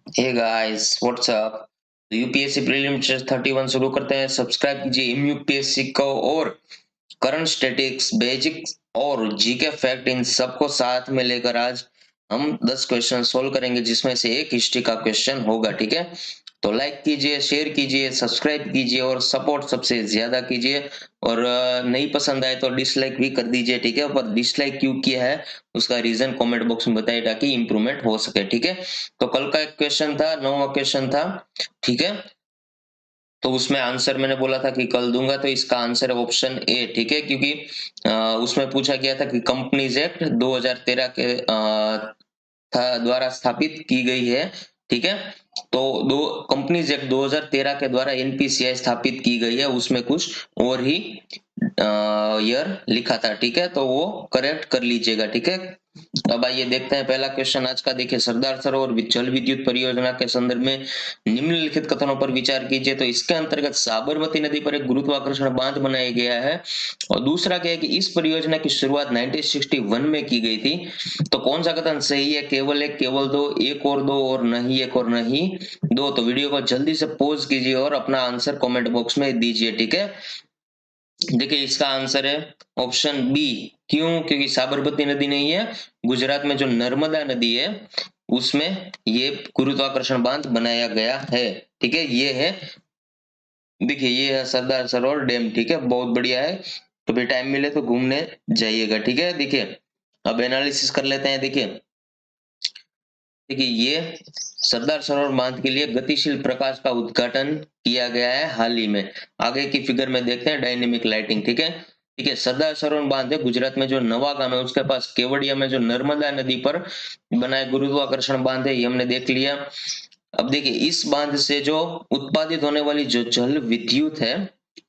हे guys what's up. तो UPSC prelims 31 शुरू करते हैं। सब्सक्राइब कीजिए एम यूपीएससी को और करंट स्टैटिक्स बेसिक्स और जीके फैक्ट इन सबको साथ में लेकर आज हम 10 क्वेश्चन सोल्व करेंगे, जिसमें से एक हिस्ट्री का क्वेश्चन होगा। ठीक है, तो लाइक कीजिए, शेयर कीजिए, सब्सक्राइब कीजिए और सपोर्ट सबसे ज्यादा कीजिए। और नहीं पसंद आए तो डिसलाइक भी कर दीजिए। ठीक है, पर डिसलाइक क्यों किया है उसका रीजन कमेंट बॉक्स में बताइए ताकि इंप्रूवमेंट हो सके। ठीक है, तो कल का एक क्वेश्चन था, 9वां क्वेश्चन था। ठीक है, तो उसमें आंसर मैंने बोला था कि कल दूंगा, तो इसका आंसर है ऑप्शन ए। ठीक है, क्योंकि उसमें पूछा गया था कि कंपनीज एक्ट 2013 के द्वारा स्थापित की गई है। ठीक है, तो दो कंपनीज एक्ट 2013 के द्वारा एनपीसीआई स्थापित की गई है, उसमें कुछ और ही ईयर लिखा था। ठीक है, तो वो करेक्ट कर लीजिएगा। ठीक है, अब आइए देखते हैं पहला क्वेश्चन आज का। देखिए, सरदार सरोवर जल विद्युत परियोजना के संदर्भ में निम्नलिखित कथनों पर विचार कीजिए। तो इसके अंतर्गत साबरमती नदी पर एक गुरुत्वाकर्षण बांध बनाया गया है। और दूसरा क्या है कि इस परियोजना की शुरुआत 1961 में की गई थी। तो कौन सा कथन सही है? केवल एक, केवल दो, एक और दो, और नहीं एक और नहीं दो। तो वीडियो को जल्दी से पॉज कीजिए और अपना आंसर कमेंट बॉक्स में दीजिए। ठीक है, देखिए इसका आंसर है ऑप्शन बी। क्यों? क्योंकि साबरमती नदी नहीं है, गुजरात में जो नर्मदा नदी है उसमें ये गुरुत्वाकर्षण बांध बनाया गया है। ठीक है, ये है, देखिए ये है सरदार सरोवर डैम। ठीक है, बहुत बढ़िया है। तो भी टाइम मिले तो घूमने जाइएगा। ठीक है, देखिए अब एनालिसिस कर लेते हैं। देखिए देखिए ये सरदार सरोवर बांध के लिए गतिशील प्रकाश का उद्घाटन किया गया है हाल ही में। आगे की फिगर में देखते हैं डायनेमिक लाइटिंग। ठीक है, ठीक है, सरदार सरोवर बांध है गुजरात में जो नवागाम है उसके पास केवड़िया में जो नर्मदा नदी पर बनाए गुरुत्वाकर्षण बांध है, ये हमने देख लिया। अब देखिए इस बांध से जो उत्पादित होने वाली जो जल विद्युत है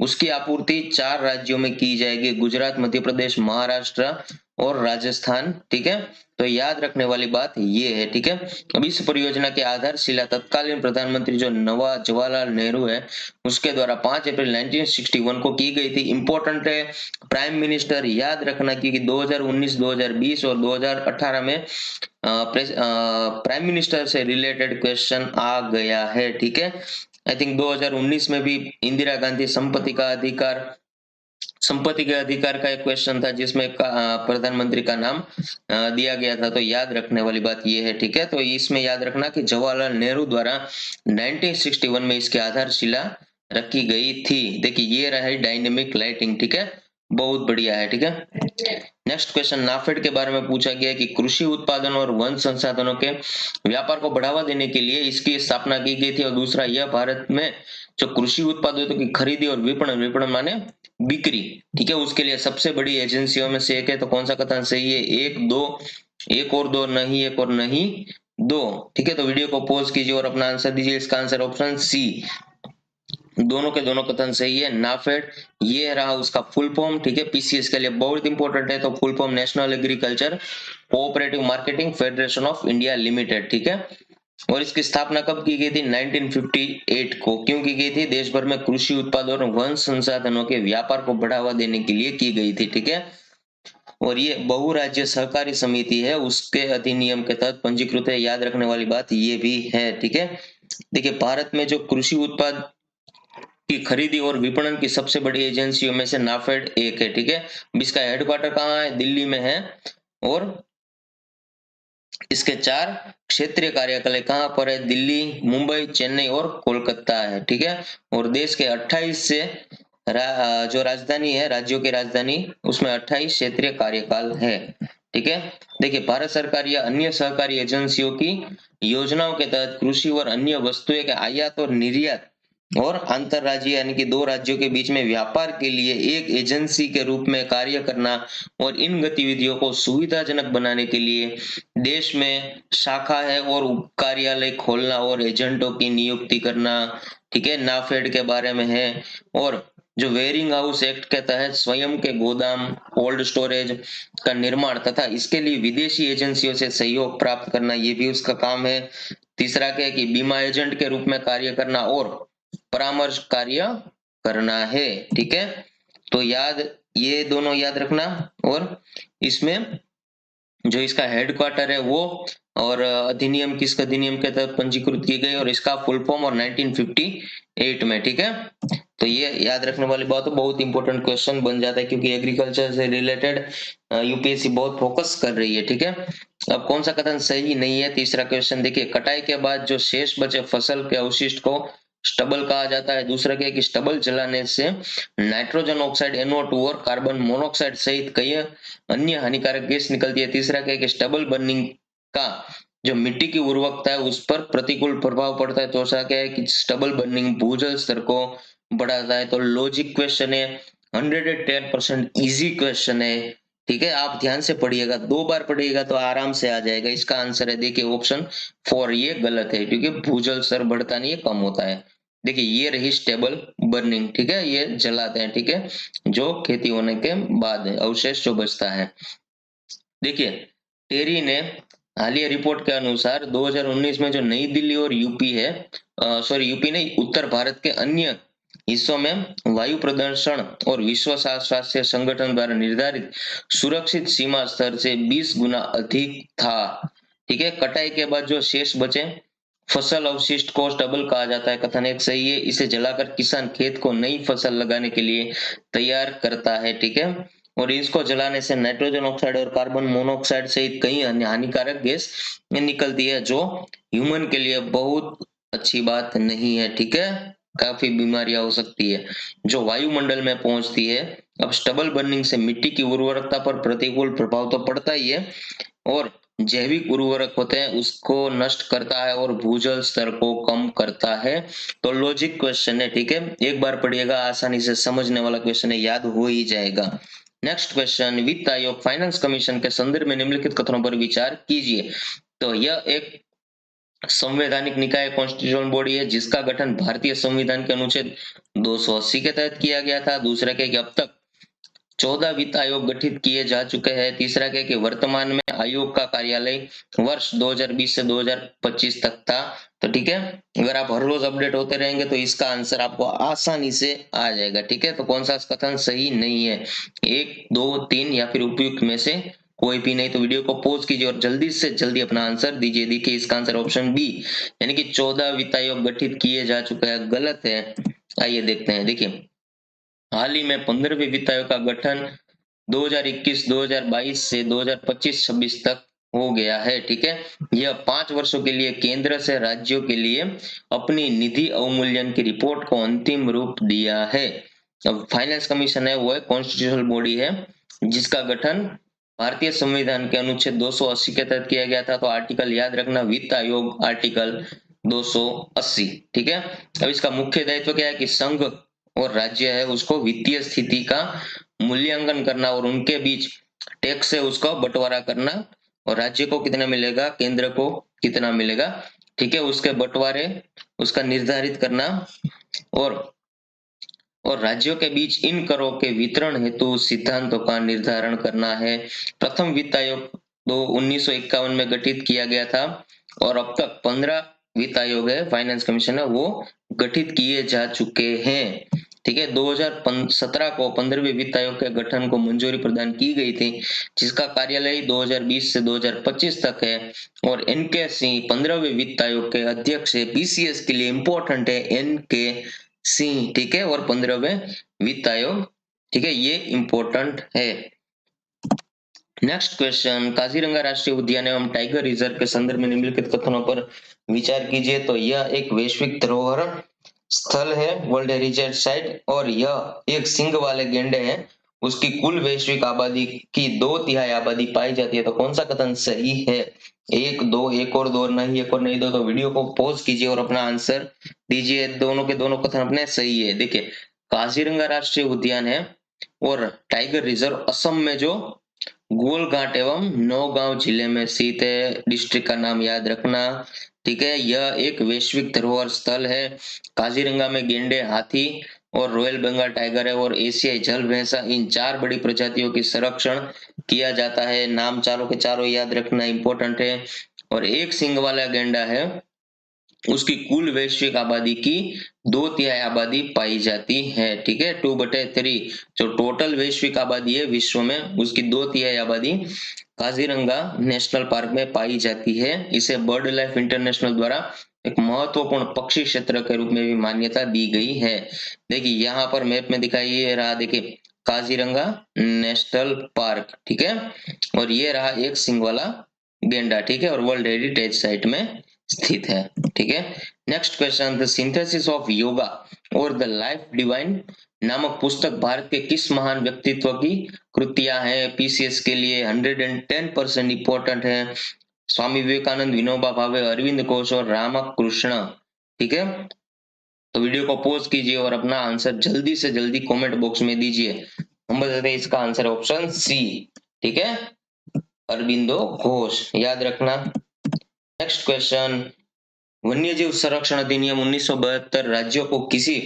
उसकी आपूर्ति 4 राज्यों में की जाएगी, गुजरात, मध्य प्रदेश, महाराष्ट्र और राजस्थान। ठीक है, तो याद रखने वाली बात ये है। ठीक है, अब इस परियोजना की आधारशिला तत्कालीन प्रधानमंत्री जो नवा जवाहरलाल नेहरू है उसके द्वारा 5 अप्रैल 1961 को की गई थी। इंपॉर्टेंट है, प्राइम मिनिस्टर याद रखना, क्योंकि 2019, 2020 और 2018 में प्राइम मिनिस्टर से रिलेटेड क्वेश्चन आ गया है। ठीक है, आई थिंक 2019 में भी इंदिरा गांधी संपत्ति के अधिकार का एक क्वेश्चन था जिसमें प्रधानमंत्री का नाम दिया गया था। तो याद रखने वाली बात ये है। ठीक है, तो इसमें याद रखना कि जवाहरलाल नेहरू द्वारा 1961 में इसकी आधारशिला रखी गई थी। देखिए ये रहा है डायनेमिक लाइटिंग। ठीक है, बहुत बढ़िया है। ठीक है, नेक्स्ट क्वेश्चन नाफेड के बारे में पूछा गया कि कृषि उत्पादन और वन संसाधनों के व्यापार को बढ़ावा देने के लिए इसकी स्थापना की गई थी। और दूसरा, यह भारत में जो कृषि उत्पादों की खरीदी और विपणन, विपणन माने बिक्री, ठीक है, उसके लिए सबसे बड़ी एजेंसियों में से एक है। तो कौन सा कथन सही है? एक, दो, एक और दो, नहीं एक और नहीं दो। ठीक है, तो वीडियो को पॉज कीजिए और अपना आंसर दीजिए। इसका आंसर ऑप्शन सी, दोनों के दोनों कथन सही है। नाफेड ये रहा उसका फुल फॉर्म। ठीक है, पीसीएस के लिए बहुत इंपॉर्टेंट है। तो full form national agriculture cooperative marketing federation of India limited. ठीक है, और इसकी स्थापना कब की गई थी? 1958 को। क्यों की गई थी? देश भर में कृषि उत्पादों और वन संसाधनों के व्यापार को बढ़ावा देने के लिए की गई थी। ठीक है, और ये बहुराज्य सहकारी समिति है, उसके अधिनियम के तहत पंजीकृत है। याद रखने वाली बात ये भी है। ठीक है, देखिए भारत में जो कृषि उत्पाद की खरीदी और विपणन की सबसे बड़ी एजेंसियों में से नाफेड एक है। ठीक है, इसका हेडक्वार्टर कहाँ है? दिल्ली में है। और इसके 4 क्षेत्रीय कार्यालय कहाँ पर है? दिल्ली, मुंबई, चेन्नई और कोलकाता है। ठीक है, और देश के 28 से जो राजधानी है, राज्यों की राजधानी, उसमें 28 क्षेत्रीय कार्यकाल है। ठीक है, देखिए भारत सरकार या अन्य सहकारी एजेंसियों की योजनाओं के तहत कृषि और अन्य वस्तुएं के आयात और निर्यात और अंतरराज्यीय यानी कि 2 राज्यों के बीच में व्यापार के लिए एक एजेंसी के रूप में कार्य करना और इन गतिविधियों को सुविधाजनक बनाने के लिए देश में शाखा है और उप कार्यालय खोलना और एजेंटों की नियुक्ति करना। ठीक है, नाफेड के बारे में है। और जो वेयरिंग हाउस एक्ट के तहत स्वयं के गोदाम, कोल्ड स्टोरेज का निर्माण तथा इसके लिए विदेशी एजेंसियों से सहयोग प्राप्त करना, ये भी उसका काम है। तीसरा क्या है कि बीमा एजेंट के रूप में कार्य करना और परामर्श कार्य करना है। ठीक है, तो याद, ये दोनों याद रखना। और इसमें जो इसका हेडक्वार्टर है वो, और अधिनियम किस अधिनियम के तहत पंजीकृत की गई और इसका फुल फॉर्म, और 1958 में, ठीक है। तो ये याद रखने वाली बात है, बहुत इंपॉर्टेंट क्वेश्चन बन जाता है क्योंकि एग्रीकल्चर से रिलेटेड यूपीएससी बहुत फोकस कर रही है, ठीक है। अब कौन सा कथन सही नहीं है, तीसरा क्वेश्चन देखिए, कटाई के बाद जो शेष बचे फसल के अवशिष्ट को स्टबल कहा जाता है। दूसरा क्या है कि स्टबल जलाने से नाइट्रोजन ऑक्साइड NO2 और कार्बन मोनोऑक्साइड सहित कई अन्य हानिकारक गैस निकलती है। तीसरा क्या है कि स्टबल बर्निंग का जो मिट्टी की उर्वरकता है उस पर प्रतिकूल प्रभाव पड़ता है। चौथा क्या है कि स्टबल बर्निंग भूजल स्तर को बढ़ाता है। तो लॉजिक क्वेश्चन है, 110% इजी क्वेश्चन है, ठीक है। आप ध्यान से पढ़िएगा, 2 बार पढ़िएगा तो आराम से आ जाएगा। इसका आंसर है देखिए ऑप्शन 4, ये गलत है क्योंकि भूजल स्तर बढ़ता नहीं है, कम होता है। देखिए ये रही स्टेबल बर्निंग, ठीक है, ये जलाते हैं, ठीक है, जो खेती होने के बाद अवशेष जो बचता है। देखिए टेरी ने हालिया रिपोर्ट के अनुसार 2019 में जो नई दिल्ली और यूपी है, सॉरी यूपी नहीं, उत्तर भारत के अन्य हिस्सों में वायु प्रदूषण और विश्व स्वास्थ्य संगठन द्वारा निर्धारित सुरक्षित सीमा स्तर से 20 गुना अधिक था, ठीक है। कटाई के बाद जो शेष बचे फसल अवशिष्ट को स्टबल कहा जाता है, कथन एक सही है। इसे जलाकर किसान खेत को नई फसल लगाने के लिए तैयार करता है, ठीक है। और इसको जलाने से नाइट्रोजन ऑक्साइड और कार्बन मोनोऑक्साइड सहित कई अन्य हानिकारक गैस निकलती है, जो ह्यूमन के लिए बहुत अच्छी बात नहीं है, ठीक है। काफी बीमारियां हो सकती है जो वायुमंडल में पहुंचती है। अब स्टबल बर्निंग से मिट्टी की उर्वरकता पर प्रतिकूल प्रभाव तो पड़ता ही है, और जैविक उर्वरक होते हैं उसको नष्ट करता है और भूजल स्तर को कम करता है। तो लॉजिक क्वेश्चन है, ठीक है, एक बार पढ़िएगा, आसानी से समझने वाला क्वेश्चन है, याद हो ही जाएगा। नेक्स्ट क्वेश्चन, वित्त आयोग फाइनेंस कमीशन के संदर्भ में निम्नलिखित कथनों पर विचार कीजिए। तो यह एक संवैधानिक निकाय कॉन्स्टिट्यूशन बॉडी है जिसका गठन भारतीय संविधान के अनुच्छेद 280 के तहत किया गया था। दूसरा क्या है कि अब तक 14 वित्त आयोग गठित किए जा चुके हैं। तीसरा क्या है कि वर्तमान में आयोग का कार्यालय वर्ष 2020 से 2025 तक था। तो ठीक है, अगर आप हर रोज अपडेट होते रहेंगे तो इसका आंसर आपको आसानी से आ जाएगा, ठीक है। तो कौन सा कथन सही नहीं है, 1, 2, 3 या फिर उपयुक्त में से कोई भी नहीं। तो वीडियो को पॉज कीजिए और जल्दी से जल्दी अपना आंसर दीजिए। देखिए इसका आंसर ऑप्शन बी, यानी कि 14 वित्त आयोग गठित किए जा चुके हैं, गलत है। आइए देखते हैं। देखिए हाल ही में 15वें वित्त आयोग का गठन 2021-2022 से 2025-26 तक हो गया है, ठीक है। यह 5 वर्षों के लिए केंद्र से राज्यों के लिए अपनी निधि अवमूल्यन की रिपोर्ट को अंतिम रूप दिया है। अब फाइनेंस कमीशन है वो कॉन्स्टिट्यूशनल बॉडी है जिसका गठन भारतीय संविधान के अनुच्छेद 280 के तहत किया गया था। तो आर्टिकल याद रखना, वित्त आयोग आर्टिकल 280, ठीक है। अब इसका मुख्य दायित्व क्या है कि संघ और राज्य है उसको वित्तीय स्थिति का मूल्यांकन करना और उनके बीच टैक्स से उसका बंटवारा करना, और राज्य को कितना मिलेगा, केंद्र को कितना मिलेगा, ठीक है, उसके बंटवारे उसका निर्धारित करना, और राज्यों के बीच इन करों के वितरण हेतु सिद्धांतों का निर्धारण करना है। प्रथम वित्त आयोग 1951 में गठित किया गया था और अब तक 15 वित्त आयोग है, फाइनेंस कमीशन है वो गठित किए जा चुके हैं, ठीक है। 2017 को 15वें वित्त आयोग के गठन को मंजूरी प्रदान की गई थी जिसका कार्यालय 2020 से 2025 तक है। और एनके सिंह 15वें वित्त आयोग के अध्यक्ष है, बीसीएस के लिए इंपॉर्टेंट है एनके सिंह, ठीक है, और 15वें वित्त आयोग, ठीक है, ये इंपॉर्टेंट है। नेक्स्ट क्वेश्चन, काजीरंगा राष्ट्रीय उद्यान एवं टाइगर रिजर्व के संदर्भ में निम्नलिखित कथनों पर विचार कीजिए। तो यह एक वैश्विक धरोहर स्थल है, वर्ल्ड हेरिटेज साइट, और यह एक सींग वाले गेंडे हैं, उसकी कुल वैश्विक आबादी की 2/3 आबादी पाई जाती है। तो कौन सा कथन सही है, 1, 2, एक और 2, नहीं एक और नहीं दो। तो वीडियो को पॉज कीजिए और अपना आंसर दीजिए, दोनों के दोनों कथन अपने सही है। देखिए काजीरंगा राष्ट्रीय उद्यान है और टाइगर रिजर्व असम में जो गोलघाट एवं नौगांव जिले में स्थित है, डिस्ट्रिक्ट का नाम याद रखना, ठीक है। यह एक वैश्विक धरोहर स्थल है। काजीरंगा में गेंडे, हाथी और रॉयल बंगाल टाइगर है, और एशियाई जल भैंसा, इन 4 बड़ी प्रजातियों की संरक्षण किया जाता है। नाम चारों के चारों याद रखना इंपॉर्टेंट है। और एक सींग वाला गेंडा है उसकी कुल वैश्विक आबादी की 2/3 आबादी पाई जाती है। ठीक है, 2/3 जो टोटल वैश्विक आबादी है विश्व में, उसकी 2/3 आबादी काजीरंगा नेशनल पार्क में पाई जाती है। इसे बर्ड लाइफ इंटरनेशनल द्वारा एक महत्वपूर्ण पक्षी क्षेत्र के रूप में भी मान्यता दी गई है। देखिए यहाँ पर मैप में दिखाई ये रहा, देखिए काजीरंगा नेशनल पार्क। ठीक है, और ये रहा एक सिंग वाला गेंडा। ठीक है, और वर्ल्ड हेरिटेज साइट में स्थित है। ठीक है, next question, the synthesis of yoga और द लाइफ डिवाइन नामक पुस्तक भारत के किस महान व्यक्तित्व की कृतियां हैं? पीसीएस के लिए 110% इंपॉर्टेंट है। स्वामी विवेकानंद, विनोबा भावे, अरविंद घोष और रामकृष्ण। ठीक है, तो वीडियो को पॉज कीजिए और अपना आंसर जल्दी से जल्दी कमेंट बॉक्स में दीजिए। हम बताते हैं इसका आंसर ऑप्शन सी। ठीक है, अरविंदो घोष, याद रखना। नेक्स्ट क्वेश्चन, वन्यजीव संरक्षण अधिनियम 1972 राज्यों को किसी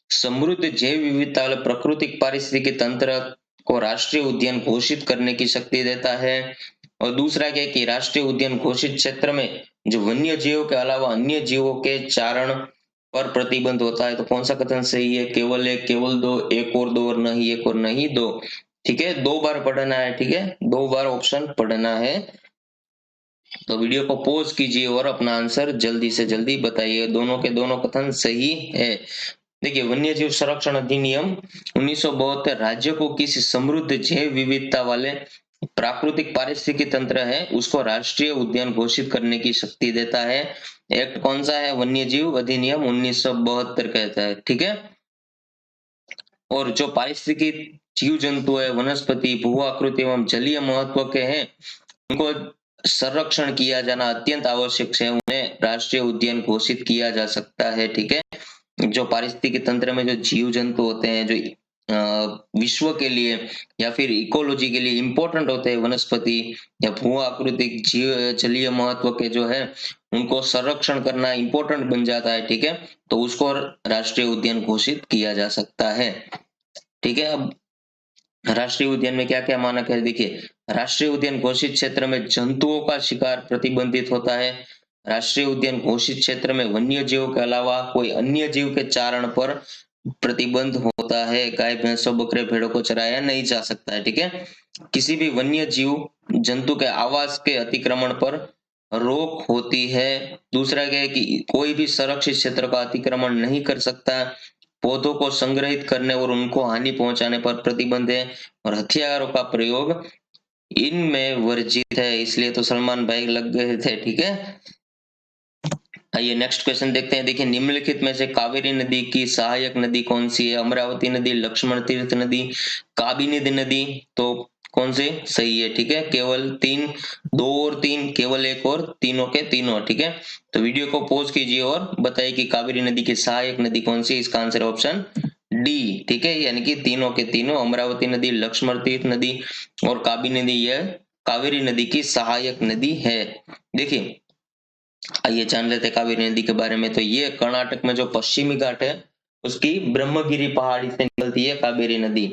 समृद्ध जैव विविधता वाले प्राकृतिक पारिस्थितिकी तंत्र को राष्ट्रीय उद्यान घोषित करने की शक्ति देता है। और दूसरा क्या है कि राष्ट्रीय उद्यान घोषित क्षेत्र में जो वन्य जीवों के अलावा अन्य जीवों के चारण पर प्रतिबंध होता है। तो कौन सा कथन सही है? केवल एक, केवल दो, एक और दो, और नहीं एक और नहीं दो। ठीक है, 2 बार पढ़ना है। ठीक है, 2 बार ऑप्शन पढ़ना है। तो वीडियो को पॉज कीजिए और अपना आंसर जल्दी से जल्दी बताइए, दोनों के दोनों कथन सही है। देखिए, वन्यजीव संरक्षण अधिनियम 1972 राज्यों को किसी समृद्ध जैव विविधता वाले प्राकृतिक पारिस्थितिकी तंत्र है उसको राष्ट्रीय उद्यान घोषित करने की शक्ति देता है। एक्ट कौन सा है? वन्यजीव अधिनियम 1972 कहता है। ठीक है, और जो पारिस्थितिकी जीव जंतु है, वनस्पति, भू आकृति एवं जलीय महत्व के हैं, उनको संरक्षण किया जाना अत्यंत आवश्यक है। उन्हें राष्ट्रीय उद्यान घोषित किया जा सकता है। ठीक है, जो पारिस्थितिकी तंत्र में जो जीव जंतु होते हैं, जो विश्व के लिए या फिर इकोलॉजी के लिए इंपॉर्टेंट होते हैं, वनस्पति या भू आकृतिक जीव जलीय महत्व के जो है, उनको संरक्षण करना इंपॉर्टेंट बन जाता है। ठीक है, तो उसको राष्ट्रीय उद्यान घोषित किया जा सकता है। ठीक है, अब राष्ट्रीय उद्यान में क्या क्या मानक है? देखिए, राष्ट्रीय उद्यान घोषित क्षेत्र में जंतुओं का शिकार प्रतिबंधित होता है। राष्ट्रीय उद्यान घोषित क्षेत्र में वन्य जीवों के अलावा कोई अन्य जीव के चारण पर प्रतिबंध होता है। गाय, भैंसों, बकरे, भेड़ों को चराया नहीं जा सकता है। ठीक है, किसी भी वन्य जीव जंतु के आवास के अतिक्रमण पर रोक होती है। दूसरा क्या है कि कोई भी संरक्षित क्षेत्र का अतिक्रमण नहीं कर सकता। पौधों को संग्रहित करने और उनको हानि पहुंचाने पर प्रतिबंध है। और हथियारों का प्रयोग इनमें वर्जित है। इसलिए तो सलमान भाई लग गए थे। ठीक है, आइए नेक्स्ट क्वेश्चन देखते हैं। देखिए, निम्नलिखित में से कावेरी नदी की सहायक नदी कौन सी है? अमरावती नदी, लक्ष्मण तीर्थ नदी, काबिनी नदी। तो कौन से सही है? ठीक है, केवल 3, 2 और 3, केवल एक और तीनों के तीनों। ठीक है, तो वीडियो को पॉज कीजिए और बताइए कि कावेरी नदी की सहायक नदी कौन सी? इसका आंसर ऑप्शन डी। ठीक है, यानी कि तीनों के तीनों, अमरावती नदी, लक्ष्मण तीर्थ नदी और काबिनी नदी, यह कावेरी नदी की सहायक नदी है। देखिए, आइए जान लेते हैं कावेरी नदी के बारे में। तो ये कर्नाटक में जो पश्चिमी घाट है उसकी ब्रह्मगिरी पहाड़ी से निकलती है कावेरी नदी।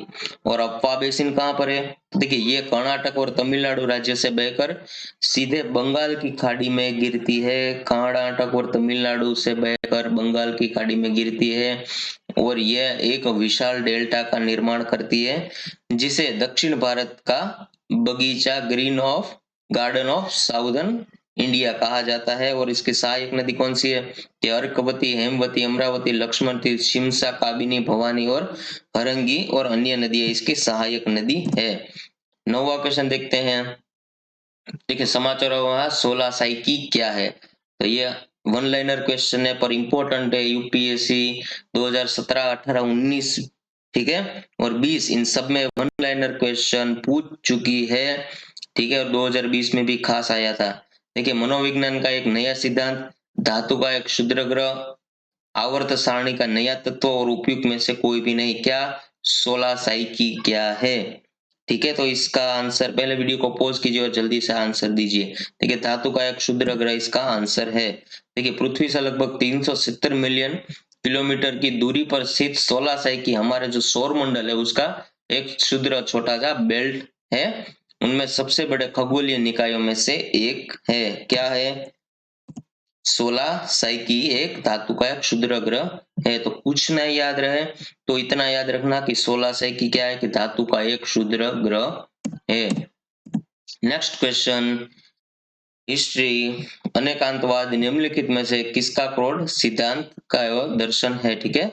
और अप्पा बेसिन कहाँ पर है? देखिए, ये कर्नाटक और तमिलनाडु राज्य से बहकर सीधे बंगाल की खाड़ी में गिरती है। कर्नाटक और तमिलनाडु से बहकर बंगाल की खाड़ी में गिरती है और यह एक विशाल डेल्टा का निर्माण करती है, जिसे दक्षिण भारत का बगीचा, green of garden of southern India कहा जाता है। और इसकी सहायक नदी कौन सी है? कि अर्कवती, हेमवती, अमरावती, लक्ष्मणती, शिमसा, काबिनी, भवानी और हरंगी और अन्य नदियां इसकी सहायक नदी है। 9वां क्वेश्चन देखते हैं। देखिए, समाचार वहां 16 साइकी क्या है? तो ये वन लाइनर क्वेश्चन है पर इंपॉर्टेंट है। यूपीएससी 2017, 18, 19, ठीक है, और 20, इन सब में वन लाइनर क्वेश्चन पूछ चुकी है। ठीक है, और 2020 में भी खास आया था। देखिए, मनोविज्ञान का एक नया सिद्धांत, धातु का एक क्षुद्र ग्रह, आवर्त सारणी का नया तत्व और उपयुक्त में से कोई भी नहीं। क्या? 16 साइकी क्या है? ठीक है, तो इसका आंसर, पहले वीडियो को पॉज कीजिए और जल्दी से आंसर दीजिए। देखिए, धातु का एक क्षुद्र ग्रह इसका आंसर है। देखिए, पृथ्वी से लगभग 370 मिलियन किलोमीटर की दूरी पर स्थित 16 साइकी हमारे जो सौर मंडल है उसका एक क्षुद्र छोटा सा बेल्ट है। उनमें सबसे बड़े खगोलीय निकायों में से एक है। क्या है? 16 साइकी एक धातु का एक क्षुद्र ग्रह है। तो कुछ नहीं याद रहे तो इतना याद रखना कि 16 साइकी क्या है कि धातु का एक क्षुद्र ग्रह है। नेक्स्ट क्वेश्चन, हिस्ट्री, अनेकांतवाद निम्नलिखित में से किसका क्रोध सिद्धांत का एवं दर्शन है? ठीक है,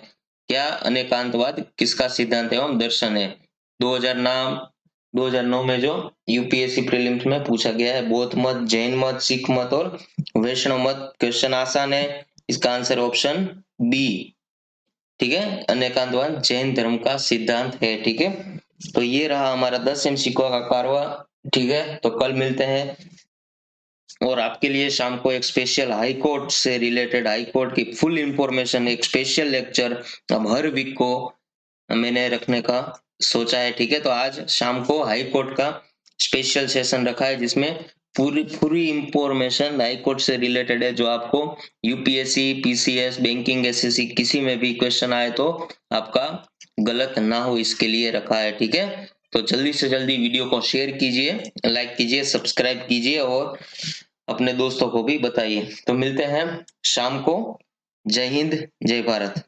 क्या अनेकांतवाद किसका सिद्धांत एवं दर्शन है? 2009 में जो यूपीएससी प्रीलिम्स में पूछा गया है, बौद्ध मत, जैन मत, सिख मत और वैष्णव मत। क्वेश्चन आसान है, इसका आंसर ऑप्शन बी। ठीक है, अनेकांतवाद जैन धर्म का सिद्धांत है। ठीक है, तो ये रहा हमारा 10 MCQ का कारवा। ठीक है, तो कल मिलते हैं और आपके लिए शाम को एक स्पेशल हाई कोर्ट से रिलेटेड, हाई कोर्ट की फुल इंफॉर्मेशन, एक स्पेशल लेक्चर अब हर वीक को मैंने रखने का सोचा है। ठीक है, तो आज शाम को हाई कोर्ट का स्पेशल सेशन रखा है जिसमें पूरी पूरी इंफॉर्मेशन हाई कोर्ट से रिलेटेड है, जो आपको यूपीएससी, पीसीएस, बैंकिंग, एसएससी किसी में भी क्वेश्चन आए तो आपका गलत ना हो, इसके लिए रखा है। ठीक है, तो जल्दी से जल्दी वीडियो को शेयर कीजिए, लाइक कीजिए, सब्सक्राइब कीजिए और अपने दोस्तों को भी बताइए। तो मिलते हैं शाम को। जय हिंद, जय भारत।